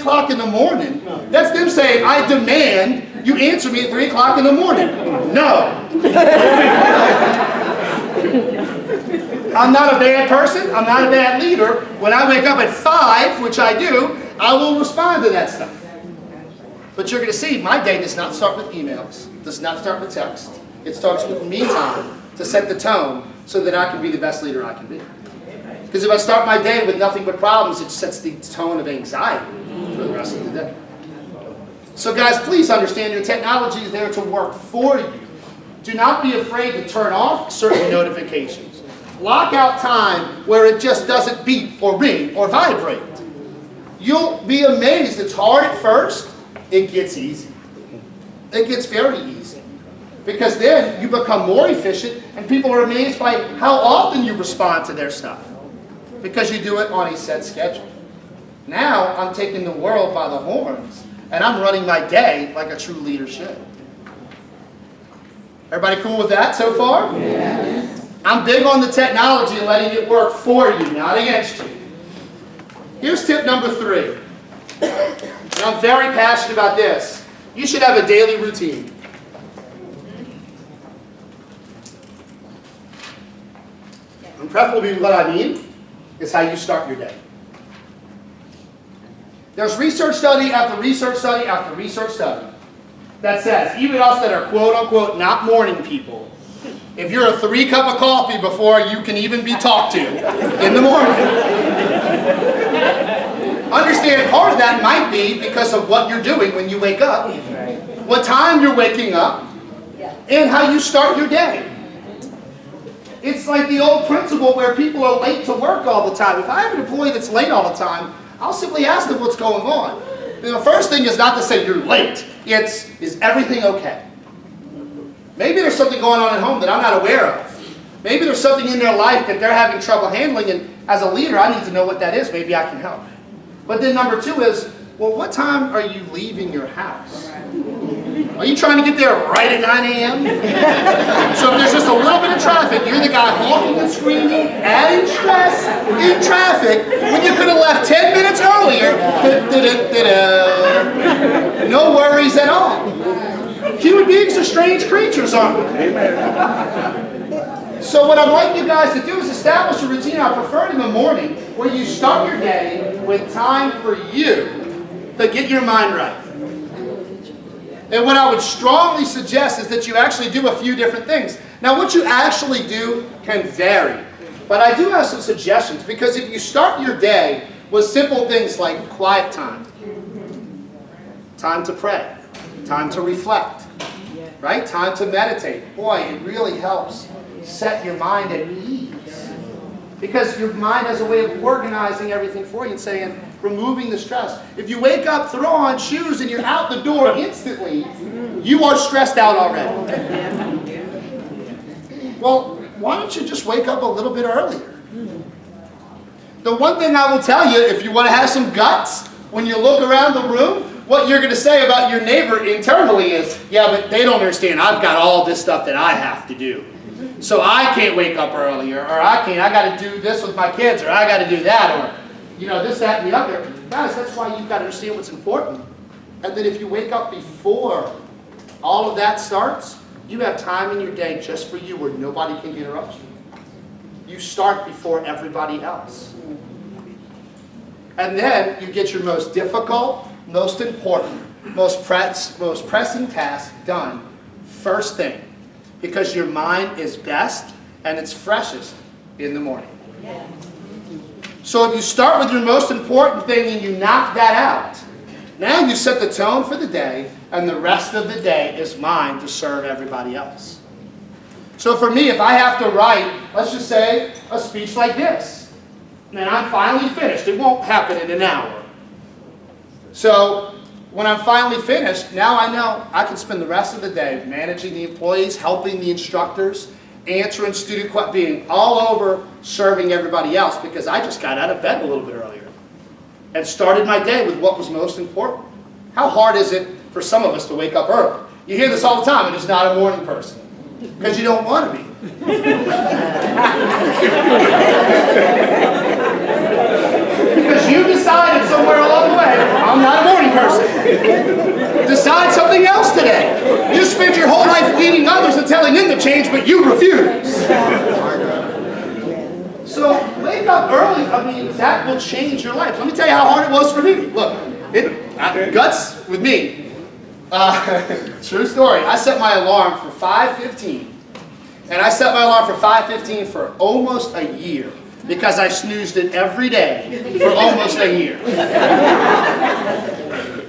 o'clock in the morning, that's them saying, I demand you answer me at 3 o'clock in the morning. No. I'm not a bad person. I'm not a bad leader. When I wake up at 5, which I do, I will respond to that stuff. But you're going to see, my day does not start with emails, does not start with text. It starts with me time to set the tone so that I can be the best leader I can be. Because if I start my day with nothing but problems, it sets the tone of anxiety for the rest of the day. So guys, please understand your technology is there to work for you. Do not be afraid to turn off certain notifications. Block out time where it just doesn't beep or ring or vibrate. You'll be amazed. It's hard at first. It gets easy. It gets very easy. Because then you become more efficient and people are amazed by how often you respond to their stuff. Because you do it on a set schedule. Now I'm taking the world by the horns and I'm running my day like a true leader should. Everybody cool with that so far? Yeah. I'm big on the technology and letting it work for you, not against you. Here's tip number 3. And I'm very passionate about this. You should have a daily routine. And preferably what I mean is how you start your day. There's research study after research study after research study that says, even us that are quote unquote not morning people, if you're a 3 cup of coffee before you can even be talked to in the morning, understand part of that might be because of what you're doing when you wake up, what time you're waking up, and how you start your day. It's like the old principle where people are late to work all the time. If I have an employee that's late all the time, I'll simply ask them what's going on. The first thing is not to say you're late. It's, is everything okay? Maybe there's something going on at home that I'm not aware of. Maybe there's something in their life that they're having trouble handling, and as a leader, I need to know what that is. Maybe I can help. But then number 2 is, well, what time are you leaving your house? Are you trying to get there right at 9 a.m.? So if there's just a little bit of traffic, you're the guy honking and screaming, adding stress in traffic, when you could have left 10 minutes earlier. No worries at all. Human beings are strange creatures, aren't we? So what I'd like you guys to do is establish a routine. I prefer it in the morning where you start your day with time for you to get your mind right. And what I would strongly suggest is that you actually do a few different things. Now what you actually do can vary. But I do have some suggestions, because if you start your day with simple things like quiet time, time to pray, time to reflect, right? Time to meditate. Boy, it really helps set your mind at ease. Because your mind has a way of organizing everything for you and saying, removing the stress. If you wake up, throw on shoes, and you're out the door instantly, you are stressed out already. Well, why don't you just wake up a little bit earlier? The one thing I will tell you, if you want to have some guts, when you look around the room, what you're going to say about your neighbor internally is, yeah, but they don't understand. I've got all this stuff that I have to do. So I can't wake up earlier, or I got to do this with my kids, or I got to do that, or, you know, this, that, and the other. Guys, that's why you've got to understand what's important. And then if you wake up before all of that starts, you have time in your day just for you where nobody can interrupt you. You start before everybody else. And then you get your most difficult, most important, most pressing task done first thing. Because your mind is best and it's freshest in the morning. Yeah. So if you start with your most important thing and you knock that out, now you set the tone for the day, and the rest of the day is mine to serve everybody else. So for me, if I have to write, let's just say, a speech like this, and I'm finally finished, it won't happen in an hour. So when I'm finally finished, now I know I can spend the rest of the day managing the employees, helping the instructors, answering student questions, being all over serving everybody else, because I just got out of bed a little bit earlier and started my day with what was most important. How hard is it for some of us to wake up early? You hear this all the time, and just not a morning person, because you don't want to be. Because you decided somewhere along the way, I'm not Decide something else today. You spend your whole life leading others and telling them to change, but you refuse. So wake up early. I mean, that will change your life. Let me tell you how hard it was for me. Look, guts with me. True story. I set my alarm for 5:15. And I set my alarm for 5:15 for almost a year. Because I snoozed it every day for almost a year.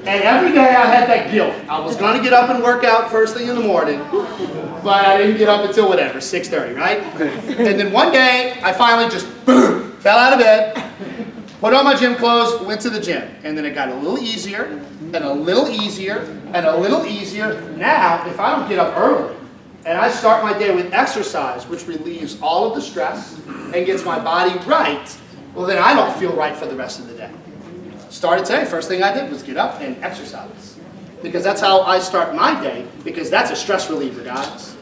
And every day I had that guilt. I was going to get up and work out first thing in the morning, but I didn't get up until whatever, 6:30, right? And then one day, I finally just, boom, fell out of bed, put on my gym clothes, went to the gym. And then it got a little easier, and a little easier, and a little easier. Now, if I don't get up early, and I start my day with exercise, which relieves all of the stress and gets my body right, well then I don't feel right for the rest of the day. Started today, first thing I did was get up and exercise. Because that's how I start my day, because that's a stress reliever, guys.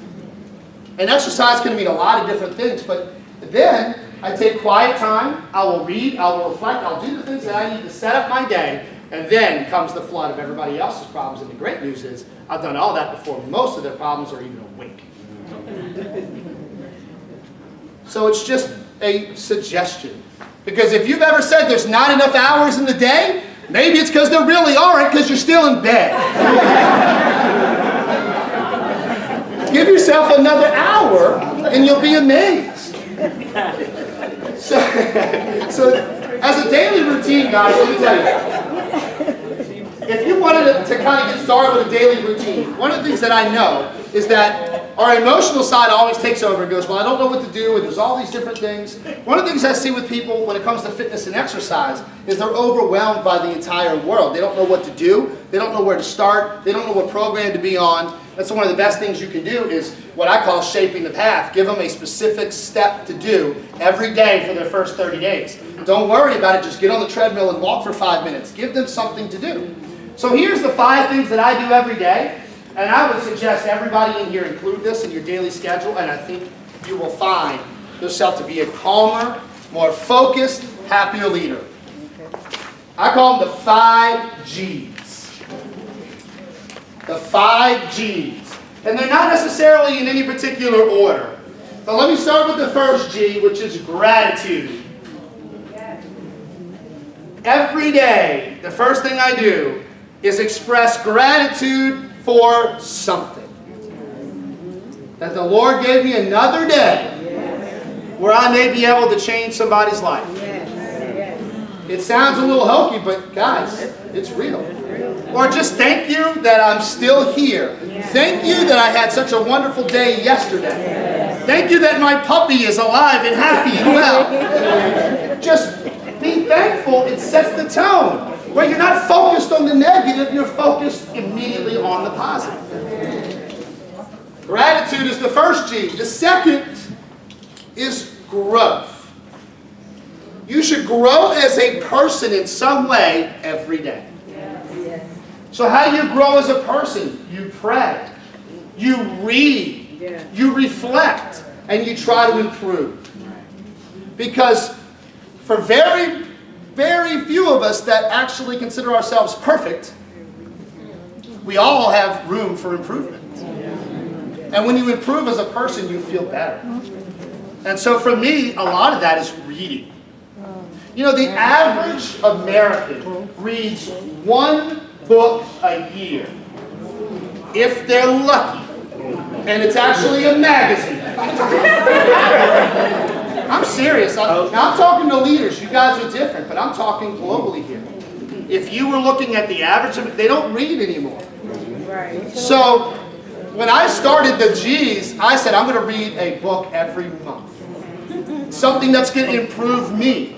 And exercise can mean a lot of different things, but then I take quiet time, I will read, I will reflect, I'll do the things that I need to set up my day, and then comes the flood of everybody else's problems. And the great news is, I've done all that before most of their problems are even awake. So it's just a suggestion. Because if you've ever said there's not enough hours in the day, maybe it's because there really aren't, because you're still in bed. Give yourself another hour and you'll be amazed. So as a daily routine, guys, let me tell you. If you wanted to kind of get started with a daily routine, one of the things that I know is that our emotional side always takes over and goes, well, I don't know what to do, and there's all these different things. One of the things I see with people when it comes to fitness and exercise is they're overwhelmed by the entire world. They don't know what to do. They don't know where to start. They don't know what program to be on. And so one of the best things you can do is what I call shaping the path. Give them a specific step to do every day for their first 30 days. Don't worry about it. Just get on the treadmill and walk for 5 minutes. Give them something to do. So here's the 5 things that I do every day. And I would suggest everybody in here include this in your daily schedule, and I think you will find yourself to be a calmer, more focused, happier leader. I call them the 5 G's. The 5 G's. And they're not necessarily in any particular order. But let me start with the first G, which is gratitude. Every day, the first thing I do is express gratitude for something. That the Lord gave me another day where I may be able to change somebody's life. It sounds a little hokey, but guys, it's real. Or just thank you that I'm still here. Thank you that I had such a wonderful day yesterday. Thank you that my puppy is alive and happy and well. Just be thankful. It sets the tone. Where you're not focused on the negative, you're focused immediately on the positive. Gratitude is the first G. The second is growth. You should grow as a person in some way every day. So how do you grow as a person? You pray, you read, you reflect, and you try to improve. Because for very few of us that actually consider ourselves perfect, we all have room for improvement. And when you improve as a person, you feel better. And so for me, a lot of that is reading. You know, the average American reads 1 book a year, if they're lucky. And it's actually a magazine. I'm serious. Now I'm talking to leaders. You guys are different, but I'm talking globally here. If you were looking at the average, they don't read anymore. So when I started the G's, I said I'm going to read a book every month. Something that's going to improve me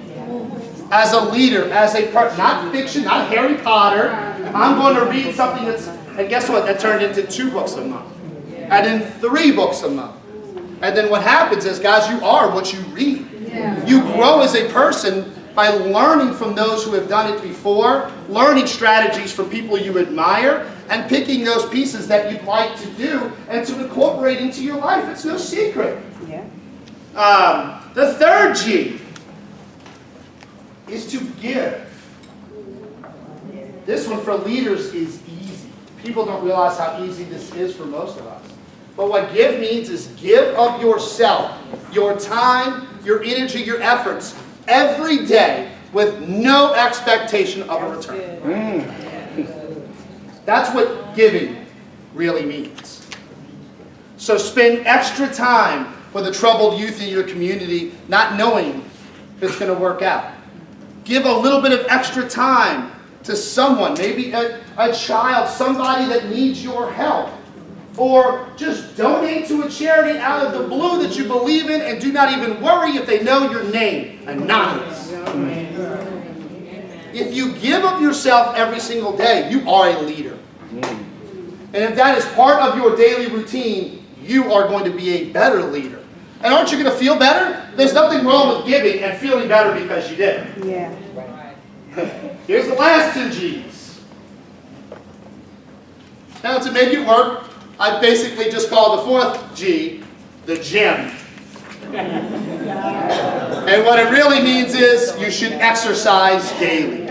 as a leader, as a person. Not fiction, not Harry Potter. I'm going to read something that's, and guess what? That turned into 2 books a month. And then 3 books a month. And then what happens is, guys, you are what you read. You grow as a person by learning from those who have done it before, learning strategies from people you admire, and picking those pieces that you'd like to do and to incorporate into your life. It's no secret. The third G is to give. This one for leaders is easy. People don't realize how easy this is for most of us. But what give means is give of yourself, your time, your energy, your efforts, every day with no expectation of a return. That's what giving really means. So spend extra time with the troubled youth in your community, not knowing if it's going to work out. Give a little bit of extra time to someone, maybe a child, somebody that needs your help. Or just donate to a charity out of the blue that you believe in and do not even worry if they know your name. Anonymous. If you give of yourself every single day, you are a leader. And if that is part of your daily routine, you are going to be a better leader. And aren't you going to feel better? There's nothing wrong with giving and feeling better because you did it. Yeah. Here's the last 2 G's. Now to make it work, I basically just called the 4th G, the gym. And what it really means is you should exercise daily.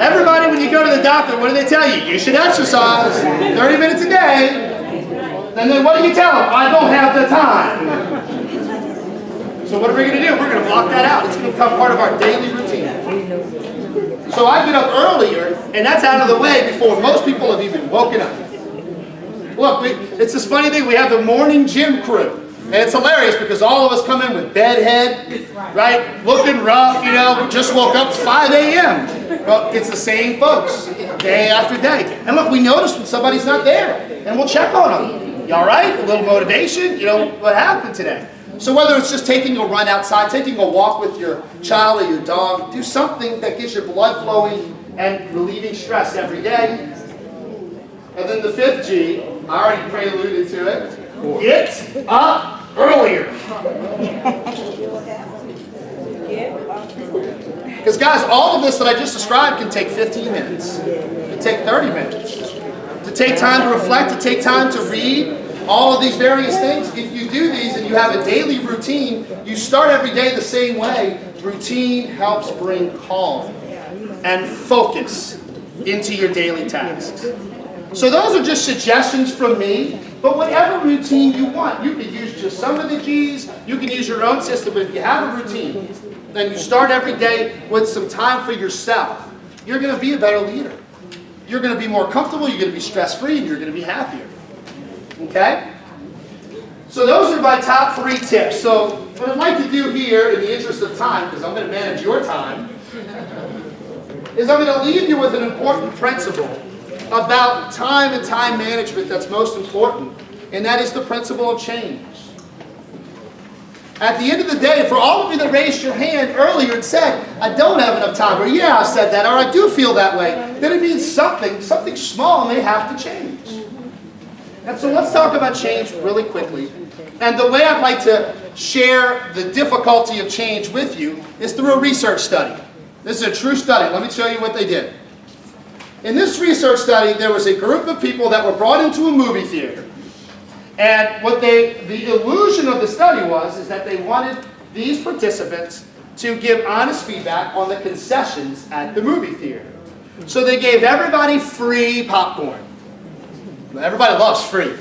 Everybody, when you go to the doctor, what do they tell you? You should exercise 30 minutes a day. And then what do you tell them? I don't have the time. So what are we going to do? We're going to block that out. It's going to become part of our daily routine. So I get up earlier, and that's out of the way before most people have even woken up. Look, it's this funny thing. We have the morning gym crew. And it's hilarious because all of us come in with bedhead, right? Looking rough, you know, just woke up 5 a.m. Well, it's the same folks, day after day. And look, we notice when somebody's not there, and we'll check on them. You all right? A little motivation? You know, what happened today? So whether it's just taking a run outside, taking a walk with your child or your dog, do something that gets your blood flowing and relieving stress every day. And then the 5th G, I already preluded to it. Get up earlier. Because guys, all of this that I just described can take 15 minutes. It can take 30 minutes. To take time to reflect, to take time to read, all of these various things. If you do these and you have a daily routine, you start every day the same way. Routine helps bring calm and focus into your daily tasks. So those are just suggestions from me, but whatever routine you want. You can use just some of the G's, you can use your own system, but if you have a routine, then you start every day with some time for yourself. You're going to be a better leader. You're going to be more comfortable, you're going to be stress-free, and you're going to be happier. Okay? So those are my top 3 tips. So what I'd like to do here, in the interest of time, because I'm going to manage your time, is I'm going to leave you with an important principle about time and time management that's most important, and that is the principle of change. At the end of the day, for all of you that raised your hand earlier and said, I don't have enough time, or yeah, I said that, or I do feel that way, then it means something small may have to change. And so let's talk about change really quickly. And the way I'd like to share the difficulty of change with you is through a research study. This is a true study. Let me show you what they did. In this research study, there was a group of people that were brought into a movie theater. And what the illusion of the study is that they wanted these participants to give honest feedback on the concessions at the movie theater. So they gave everybody free popcorn. Everybody loves free.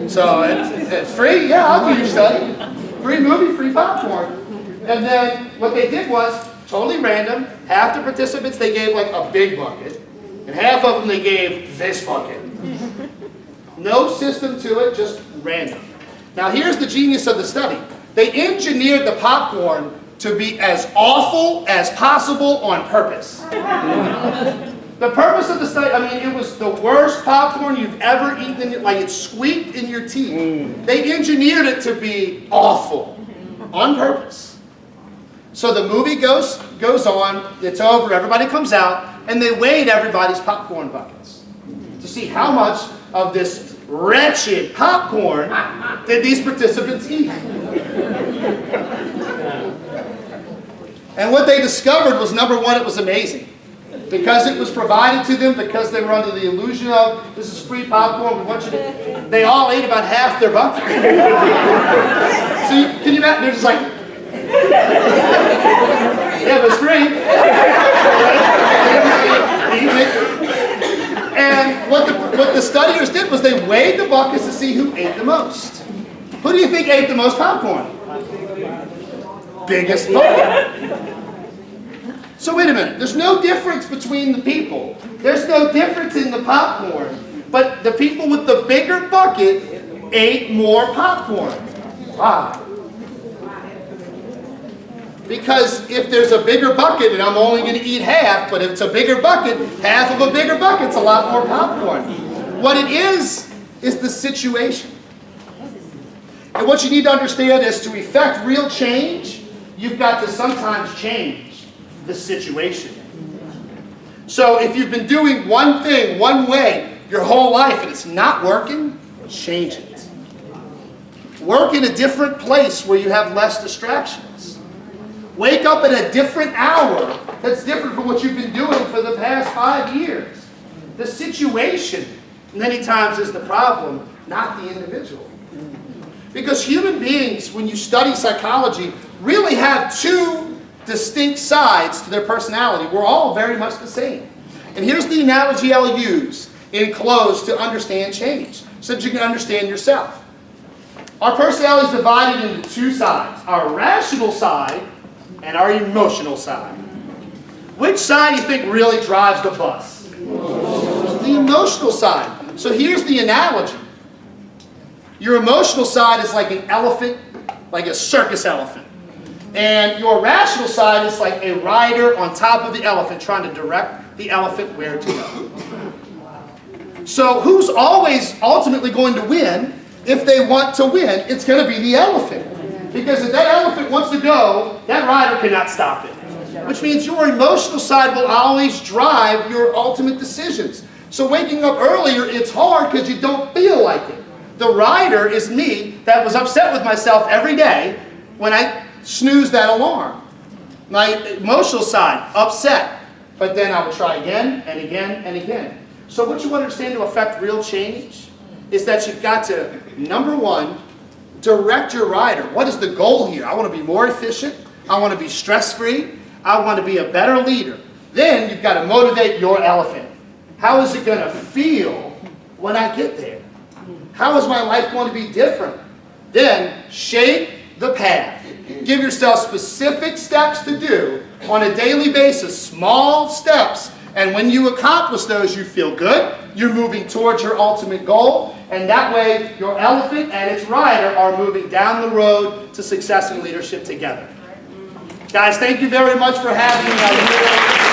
So it's free? Yeah, I'll do your study. Free movie, free popcorn. And then what they did was totally random. Half the participants, they gave like a big bucket. And half of them they gave this bucket. No system to it, just random. Now here's the genius of the study. They engineered the popcorn to be as awful as possible on purpose. The purpose of the study, I mean, it was the worst popcorn you've ever eaten, like it squeaked in your teeth. They engineered it to be awful on purpose. So the movie goes on, it's over, everybody comes out, and they weighed everybody's popcorn buckets to see how much of this wretched popcorn did these participants eat. And what they discovered was, number one, it was amazing. Because it was provided to them, because they were under the illusion of, this is free popcorn, we want you to, they all ate about half their bucket. So can you imagine, they're just like, yeah, it was free. believe it. And what the studiers did was they weighed the buckets to see who ate the most. Who do you think ate the most popcorn? Biggest bucket. So wait a minute. There's no difference between the people. There's no difference in the popcorn. But the people with the bigger bucket ate more popcorn. Wow. Because if there's a bigger bucket and I'm only going to eat half, but if it's a bigger bucket, half of a bigger bucket's a lot more popcorn. What it is the situation. And what you need to understand is to effect real change, you've got to sometimes change the situation. So if you've been doing one thing, one way, your whole life and it's not working, change it. Work in a different place where you have less distractions. Wake up at a different hour that's different from what you've been doing for the past 5 years. The situation many times is the problem, not the individual. Because human beings, when you study psychology, really have two distinct sides to their personality. We're all very much the same. And here's the analogy I'll use in close to understand change, so that you can understand yourself. Our personality is divided into two sides, our rational side and our emotional side. Which side do you think really drives the bus? The emotional side. So here's the analogy. Your emotional side is like an elephant, like a circus elephant. And your rational side is like a rider on top of the elephant trying to direct the elephant where to go. So who's always ultimately going to win? If they want to win, it's going to be the elephant. Because if that elephant wants to go, that rider cannot stop it. Which means your emotional side will always drive your ultimate decisions. So waking up earlier, it's hard because you don't feel like it. The rider is me that was upset with myself every day when I snoozed that alarm. My emotional side, upset. But then I would try again and again and again. So what you understand to affect real change is that you've got to, number one, direct your rider. What is the goal here? I want to be more efficient. I want to be stress-free. I want to be a better leader. Then you've got to motivate your elephant. How is it going to feel when I get there? How is my life going to be different? Then shape the path. Give yourself specific steps to do on a daily basis, small steps. And when you accomplish those, you feel good. You're moving towards your ultimate goal. And that way, your elephant and its rider are moving down the road to success and leadership together. Guys, thank you very much for having me.